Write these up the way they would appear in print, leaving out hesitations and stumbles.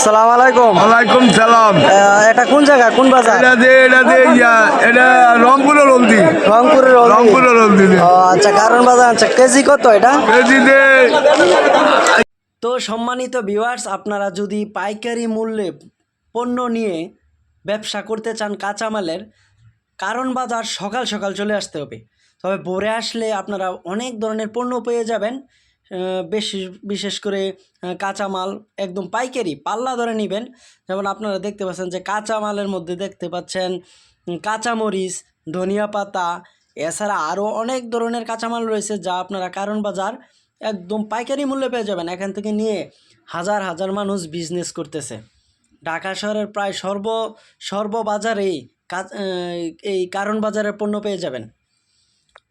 আসসালামু আলাইকুম। ওয়ালাইকুম সালাম। এটা কোন জায়গা, কোন বাজার? এটা রংপুরের হলদি। রংপুরের হলদি। রংপুরের হলদি। ও আচ্ছা, কারণ বাজার। আচ্ছা, কেজি কত এটা? কেজিতে তো সম্মানিত ভিউয়ার্স, আপনারা যদি পাইকারি মূল্যে পণ্য নিয়ে ব্যবসা করতে চান কাঁচামালের, কারণ বাজার সকাল সকাল চলে আসতে হবে। তবে ভোরে আসলে আপনারা অনেক ধরনের পণ্য পেয়ে যাবেন। বিশেষ করে কাঁচামাল একদম পাইকারি পাল্লা ধরে নেবেন। যেমন আপনারা দেখতে পাচ্ছেন যে কাঁচামালের মধ্যে দেখতে পাচ্ছেন কাঁচামরিচ, ধনিয়া পাতা, এছাড়া আরও অনেক ধরনের কাঁচামাল রয়েছে যা আপনারা কারণ বাজার একদম পাইকারি মূল্যে পেয়ে যাবেন। এখান থেকে নিয়ে হাজার হাজার মানুষ বিজনেস করতেছে। ঢাকা শহরের প্রায় সর্ববাজারেই এই কারণ বাজারের পণ্য পেয়ে যাবেন।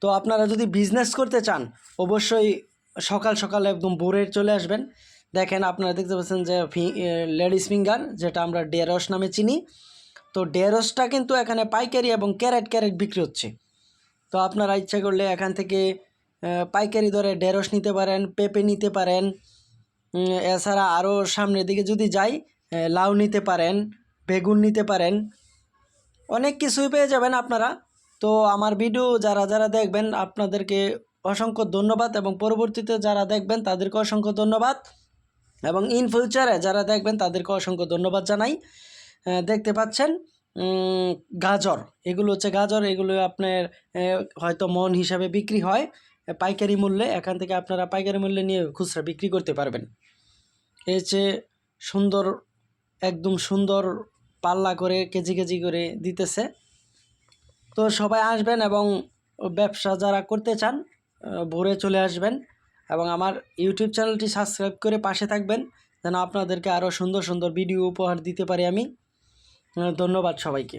তো আপনারা যদি বিজনেস করতে চান অবশ্যই সকাল সকাল একদম ভোরে চলে আসবেন। দেখেন আপনারা দেখতে পাচ্ছেন যে লেডিস ফিঙ্গার, যেটা আমরা ঢেঁড়স নামে চিনি। তো ঢেঁড়সটা কিন্তু এখানে পাইকারি এবং ক্যারেট ক্যারেট বিক্রি হচ্ছে। তো আপনারা ইচ্ছা করলে এখান থেকে পাইকারি দরে ঢেঁড়স নিতে পারেন, পেঁপে নিতে পারেন। এছাড়া আরও সামনের দিকে যদি যাই, লাউ নিতে পারেন, বেগুন নিতে পারেন, অনেক কিছুই পেয়ে যাবেন আপনারা। তো আমার ভিডিও যারা যারা দেখবেন আপনাদেরকে অসংখ্য ধন্যবাদ, এবং পরবর্তীতে যারা দেখবেন তাদেরকে অসংখ্য ধন্যবাদ, এবং ইন ফিউচারে যারা দেখবেন তাদেরকে অসংখ্য ধন্যবাদ জানাই। দেখতে পাচ্ছেন গাজর, এগুলো হচ্ছে গাজর। এগুলো আপনার হয়তো মন হিসাবে বিক্রি হয় পাইকারি মূল্যে। এখান থেকে আপনারা পাইকারি মূল্যে নিয়ে খুচরা বিক্রি করতে পারবেন। এই হচ্ছে সুন্দর, একদম সুন্দর পাল্লা করে কেজি কেজি করে দিতেছে। তো সবাই আসবেন এবং ব্যবসা যারা করতে চান ভোরে চলে আসবেন, এবং আমার ইউটিউব চ্যানেলটি সাবস্ক্রাইব করে পাশে থাকবেন যেন আপনাদেরকে আরও সুন্দর সুন্দর ভিডিও উপহার দিতে পারি আমি। ধন্যবাদ সবাইকে।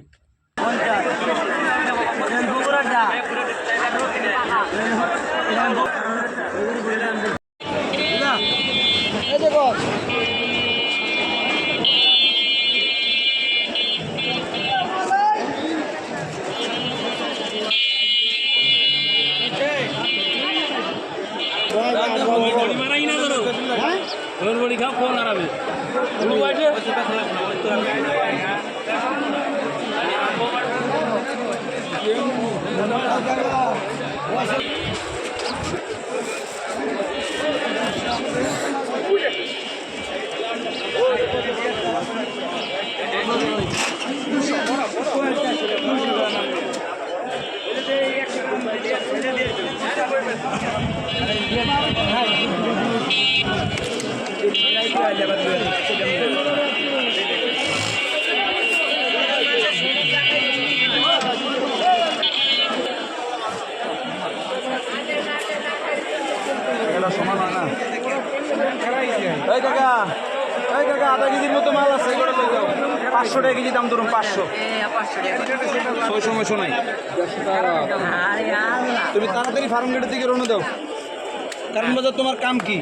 এই কাকা আধা কেজির মতো মাল আছে, 500 টাকা কেজি দাম ধরুন। 500 600 নাই। তুমি তাড়াতাড়ি ফার্ম গেটের দিকে রওনা দাও। কারণ বাজার তোমার কাম কি?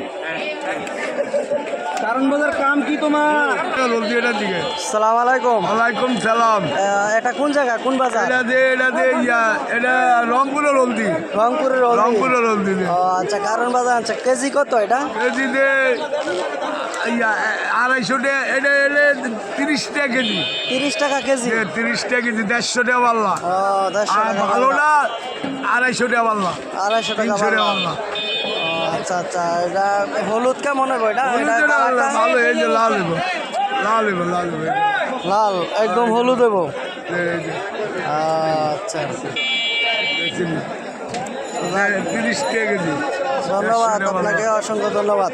কারণ বাজার কাম কি তোমার? হলদিয়াটার দিকে। আসসালামু আলাইকুম। ওয়ালাইকুম সালাম। এটা কোন জায়গা, কোন বাজার? এটা রংপুরের হলদি। রংপুরের হলদি। রংপুরের হলদি। ও আচ্ছা, কারণ বাজার। আচ্ছা, কেজি কত এটা? কেজিতে 250 টাকা। এটা এলে 30 টাকা কেজি। 30 টাকা কেজি। 30 টাকা কেজি, 150 টাকা পাল্লা। ও 150 আর টাকা। ভালোটা 250 টাকা পাল্লা। 250 টাকা 300 টাকা পাল্লা। পাল্লা। আচ্ছা আচ্ছা, এটা হলুদ কেমন হবে? এটা ভালো, এই যে লাল হইব, লাল হইব, লাল হইব। লাল, একদম হলুদ দেবো। এই যে আচ্ছা, 30 টাকা কেজি। ধন্যবাদ আপনাকে, অসংখ্য ধন্যবাদ।